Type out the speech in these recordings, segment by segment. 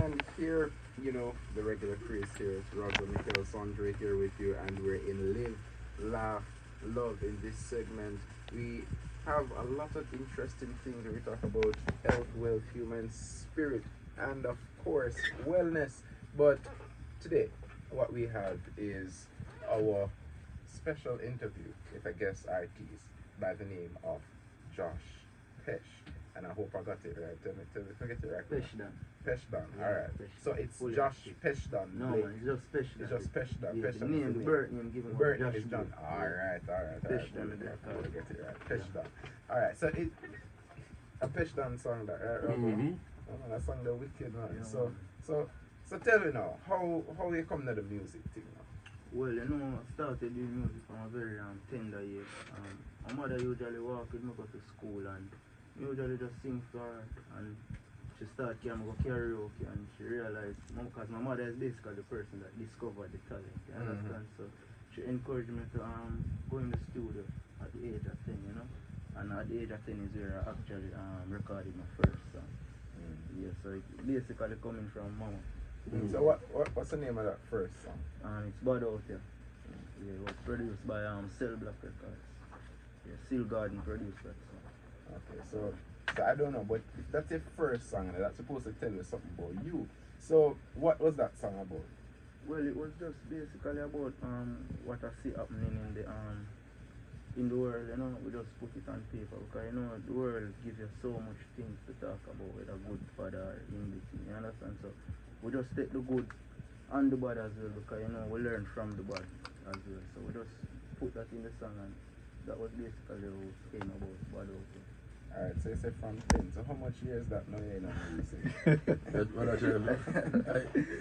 And here, the regular crew is here. It's Roger, Michael, Sandra here with you, and we're in Live, Laugh, Love. In this segment, we have a lot of interesting things. We talk about health, wealth, human spirit, and of course, wellness. But today, what we have is our special interview with a guest artist by the name of Josh Pesh. And I hope I got it right. Tell me if I get it right. Pesh Don. Pesh Don, alright. So it's Fully Josh Pesh Don. No, man, it's just Pesh Don. It's just Pesh Don. Yeah, Pesh the Don name, the birth name given by birth name Josh is Don. Alright. Pesh Don. I will get it right. Pesh Don. Alright, so it a Pesh Don song that, right? Oh man, that song the wicked man. Yeah, So tell me now, how you come to the music thing now? Well, I started doing music from a very tender age. My mother usually walk with me go to school and me usually just sing to her, and she started go karaoke, and she realized, because my mother is basically the person that discovered the talent, you understand? So she encouraged me to go in the studio at the age of 10, and at the age of 10 is where I actually recorded my first song. Yeah, so it basically coming from mama. So what's the name of that first song? It's Bad Out Here. Yeah, it was produced by Cell Black Records. Yeah, Seal Garden produced that song. Okay, so I don't know, but if that's your first song, that's supposed to tell you something about you. So what was that song about? Well, it was just basically about what I see happening in the world. We just put it on paper because the world gives you so much things to talk about with a good bad or in between. You understand? So we just take the good and the bad as well because we learn from the bad as well. So we just put that in the song, and that was basically how it came about Bad Out Here. Alright, so you said from 10. So how much years that now you know music?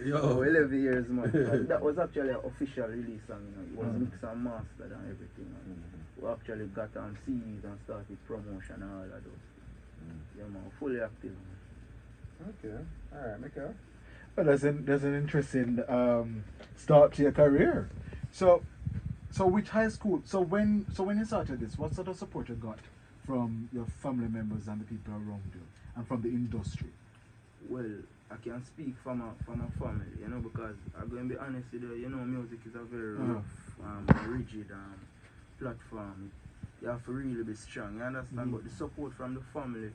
Yo, 11 years, man. That was actually an official release song, It was mixed and mastered and everything. We actually got CDs and started promotion and all of those. Yeah, man, fully active. Okay. Alright, Michael. Well, there's an interesting start to your career. So which high school? So when you started this, what sort of support you got from your family members and the people around you, and from the industry? Well, I can speak from a family, because I'm going to be honest with you, music is a very rough, rigid platform. You have to really be strong, you understand? But the support from the family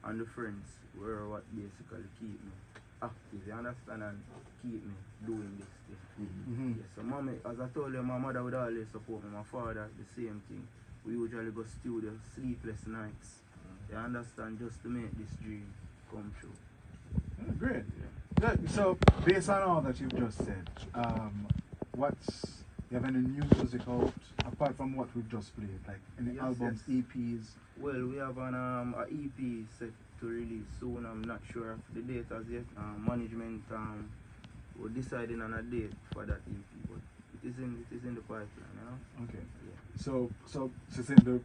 and the friends were what basically keep me active, you understand, and keep me doing this thing. Yes, so mommy, as I told you, my mother would always support me, my father, the same thing. We usually go studio, sleepless nights. You understand, just to make this dream come true. Great. Yeah. So, based on all that you've just said, you have any new music out apart from what we've just played? Like any albums, EPs? Well, we have an EP set to release soon. I'm not sure of the date as yet. Management we're deciding on a date for that EP, but it is in the pipeline. Okay. Yeah. So it's in the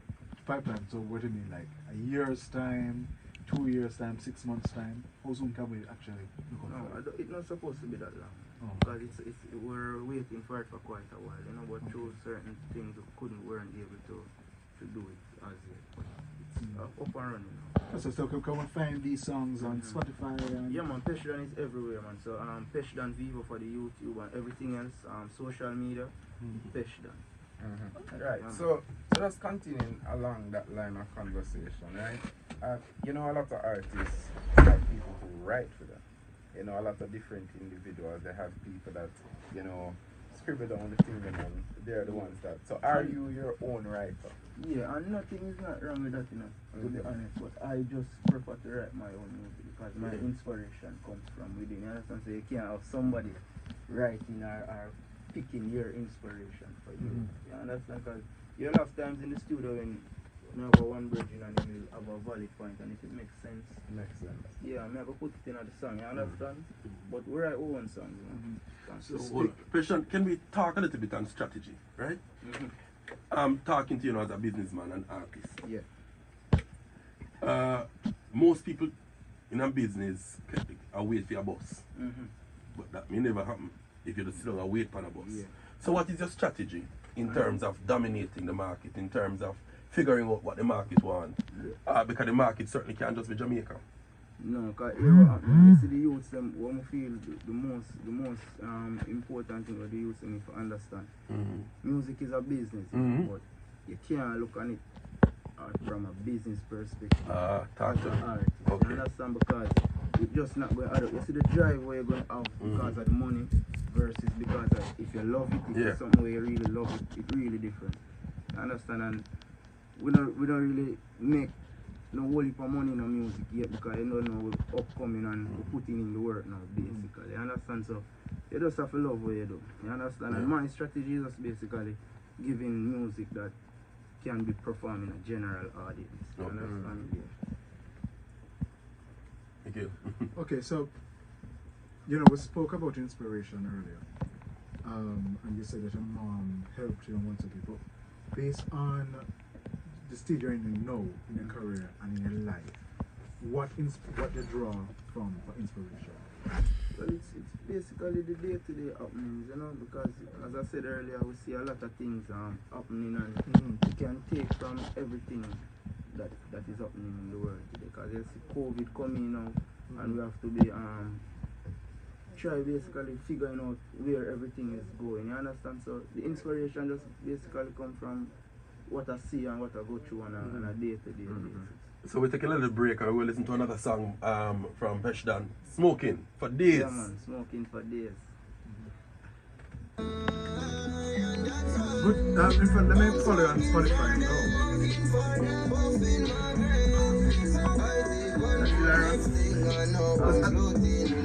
pipeline. So what do you mean, like a year's time, 2 years time, 6 months time? How soon can we actually look out for it? It's not supposed to be that long. Because we're waiting for it for quite a while, but through certain things we weren't able to do it as yet. But it's up and running now. So still can come and find these songs on Spotify and... Yeah, man, Pesh Don is everywhere, man. So Pesh Don Vivo for the YouTube and everything else, social media, Pesh Don. Right, so just continuing along that line of conversation, right? A lot of artists have people who write for them. A lot of different individuals. They have people that, scribble down the thing, and they're the ones that. So are you your own writer? Yeah, and nothing is not wrong with that, to be honest. But I just prefer to write my own music because my inspiration comes from within. You understand? So you can't have somebody writing or picking your inspiration for you. You understand? Because you have times in the studio when you have one virgin and you will have a valid point, and if it makes sense. Yeah, I'm going to put it in the song, you understand? But we write our own songs, So, can we talk a little bit on strategy, right? I'm talking to you as a businessman and artist. Yeah. Most people in a business are wait for a bus. But that may never happen if you just sit down and wait for a bus. Yeah. So what is your strategy in terms of dominating the market, in terms of figuring out what the market wants? Because the market certainly can't just be Jamaica. No, because you see the youths them what I feel the most important thing what the youths need to understand. Music is a business, but you can't look on it from a business perspective. As an artist. Okay. You understand? Because it's just not going to you see the drive where you're going to have because of the money versus because of if you love it, if it's something where you really love it, it's really different. You understand? And we don't really make no whole heap of money in the music yet because you don't know we're upcoming and we're putting in the work now basically. You understand? So you just have to love what you do. You understand? And my strategy is just basically giving music that can be performed in a general audience. You understand? Thank you. Okay, so we spoke about inspiration earlier, and you said that your mom helped you in one of people. Based on the stage you're in now in your career and in your life, what you draw from for inspiration? Well, it's basically the day-to-day happenings, because as I said earlier, we see a lot of things happening, and you can take from everything that is happening in the world today. Because you see COVID coming now, and we have to be try basically figuring out where everything is going. You understand? So the inspiration just basically come from what I see and what I go through on a day-to-day basis. So we take a little break and we'll listen to another song from Pesh Don, Smoking for Days. Yeah man, Smoking for Days. Good. In fact, let me follow you on Spotify now.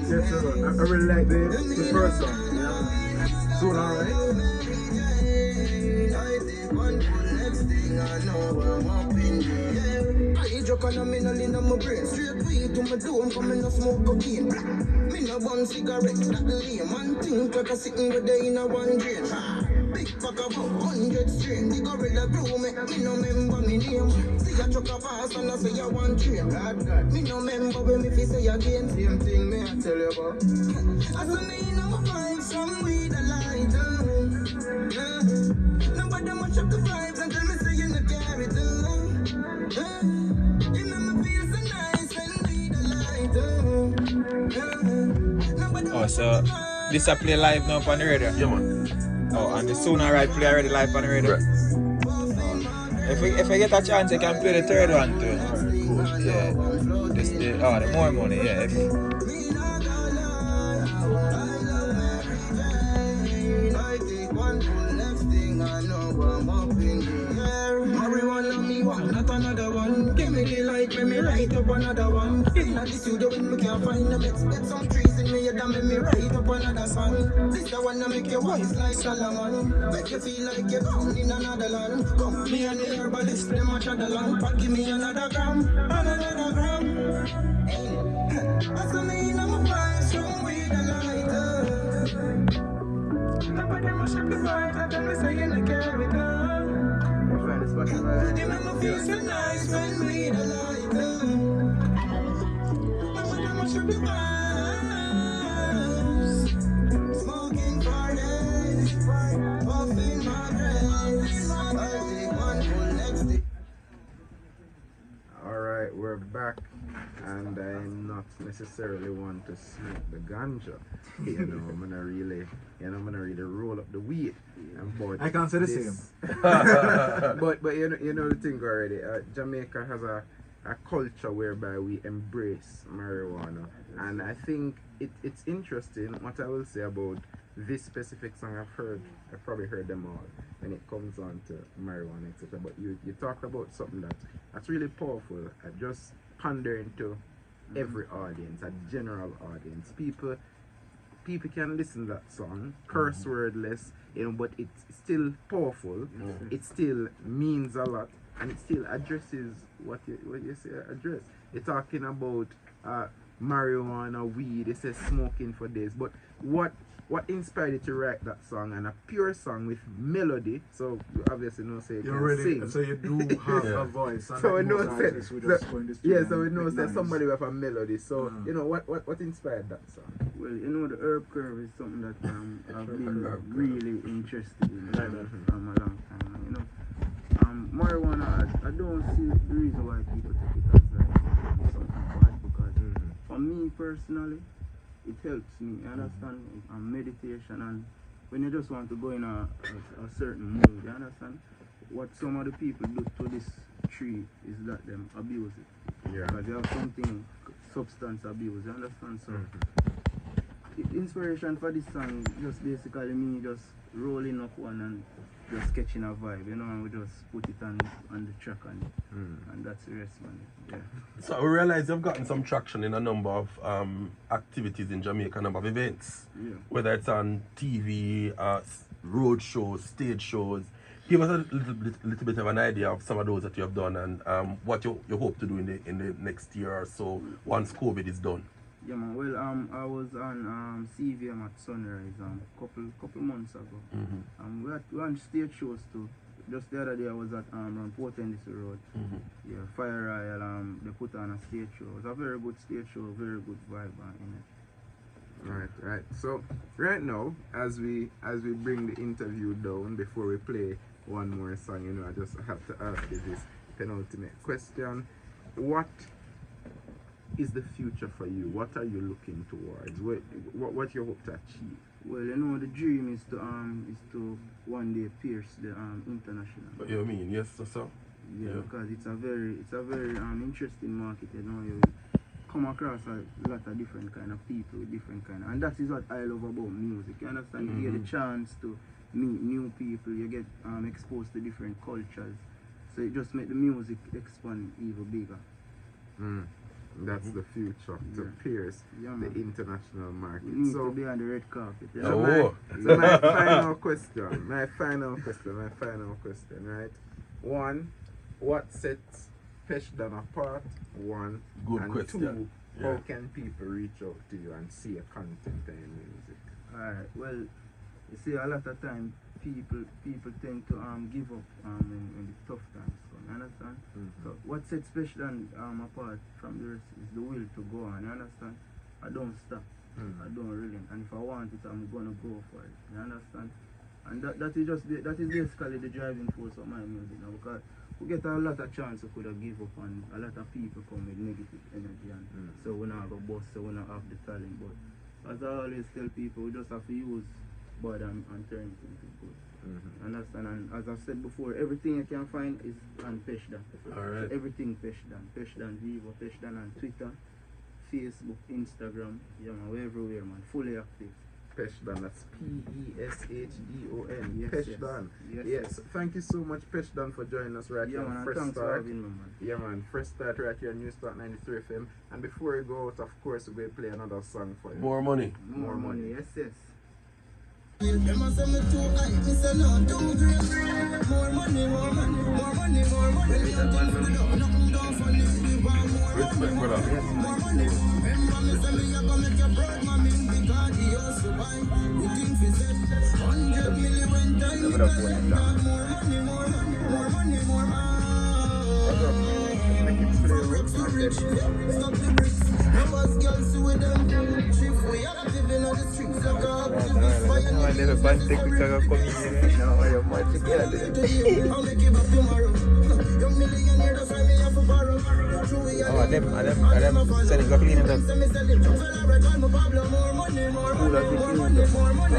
Yes, sir. I really like the first song. Yeah. Soon, alright. I joke on a minute in my brain. Straight weed to my dome, coming to smoke cocaine. Me no one cigarette, that lame. Man think like a sitting with day in a one drain. Big pack of 100 strain. The gorilla brew me no remember me name. See a truck a pass and I say I want train. Me no remember when me fi say again. Same thing me I tell you about. As a me no vibe, some weed a light. Nobody much up the vibes until me say you no carry it. You know me feel so nice when weed a light. Oh, so this a play live now on the radio? Yeah, man. Oh, and the Soon Alright play already live on the radio? Right. If I get a chance, I can play the third one too. Alright, cool. Yeah. The more money, yeah. Marijuana me one, not another one. Give me the light, let me write up another one. In the studio when me can't find the best. Get some trees in me head and make me write up another song. This the one that make you wise like Solomon. Make you feel like you're gone in another land. Come me and the herbalist, them a chat the land. But give me another gram. That's what me in my fire, strong with the lighter. Nobody must have the vibes, and then we say you don't care with her. You make me feel so nice when we the lighter. Nobody must have the vibes. Smoking for days, puffing my brains. I take one full next day. Alright, we're back, and I not necessarily want to smoke the ganja. I'm gonna really roll up the weed. I can't say the same. but you know the thing already. Jamaica has a culture whereby we embrace marijuana, and I think it's interesting. What I will say about this specific song, I've probably heard them all when it comes on to marijuana, etc. But you talk about something that's really powerful. I just pondering to every audience, a general audience. People can listen to that song, curse wordless, but it's still powerful. It still means a lot, and it still addresses what you say address. You're talking about marijuana, weed. It says smoking for days. But what inspired you to write that song, and a pure song with melody? So you obviously know say you can sing. So you do have a voice. And So we know so we know say somebody with a melody. So what inspired that song? Well, the herb curve is something that I've been really interested in from a long time. Marijuana, I don't see the reason why people take it as like something bad, because for me personally, it helps me, you understand? And meditation, and when you just want to go in a certain mood, you understand? What some of the people do to this tree is that them abuse it. Yeah. Because you have something, substance abuse, you understand? So, the inspiration for this song just basically me just rolling up one and just sketching a vibe, you know, and we just put it on the track and that's the rest, man. Yeah. So I realize you've gotten some traction in a number of activities in Jamaica, a number of events. Yeah. Whether it's on TV, road shows, stage shows. Give us a little bit of an idea of some of those that you have done and what you hope to do in the next year or so once COVID is done. Yeah, man. Well, I was on CVM at Sunrise couple months ago. We had stage shows too. Just the other day I was at Port Henderson Road. Yeah, Fire Royal. They put on a stage show. It was a very good stage show, very good vibe in it. Right. So right now, as we bring the interview down, before we play one more song, you know, I just have to ask you this penultimate question: what is the future for you? What are you looking towards? What you hope to achieve? Well, you know, the dream is to one day pierce the international. What you mean? Yes, so. Yeah, because it's a very interesting market. You know, you come across a lot of different kind of people with different kind of, and that is what I love about music. You understand? You get a chance to meet new people. You get exposed to different cultures. So it just makes the music expand even bigger. That's the future, to pierce the international market. You need to be on the red carpet. Yeah? So my final question, right? One, what sets Pesh Don apart? One. Good and question. Two, how can people reach out to you and see your content and your music? Alright, well, you see, a lot of time people tend to give up when the tough times come, you understand? So what sets Pesh Don apart from the rest is the will to go on, you understand? I don't stop, I don't relent, and if I want it, I'm gonna go for it, you understand? And that is basically the driving force of my music now, because we get a lot of chance we could have give up, and a lot of people come with negative energy, and so we not go bust, so we not have the talent, but as I always tell people, we just have to use bad and turn it into good. Understand? And as I've said before, everything you can find is on Pesh Don. Alright. So everything Pesh Don. Pesh Don Vivo, Pesh Don on Twitter, Facebook, Instagram, yeah man, we're everywhere man, fully active. Pesh Don, that's PESHDON. Yes, Pesh yes. Don. Yes, Yes. Thank you so much, Pesh Don, for joining us right Yeah here on man, and Fresh thanks for Start. having me man. Yeah man, Fresh Start right here on Newstalk93 FM. And before we go out, of course, we're going to play another song for you. More money. More money, yes. Them a say me too high, me say no too great. More money, more money, more money, more money. When you think we don't, nothing don't funny. We want more Respect, money, brother. more money. Remember me say me a go make you proud, mommy, because he also buy. You think we said 100 million when time we got more money, more money, more money, more money. For rich, stop the bricks. No us girls with them. Shift we active in the streets like a activist. I never find technical comedian now. I am much together. I'll make it back tomorrow. Young millionaire, that's why me have to borrow. Oh, them selling cocaine and that. More money, more money, more money, more money.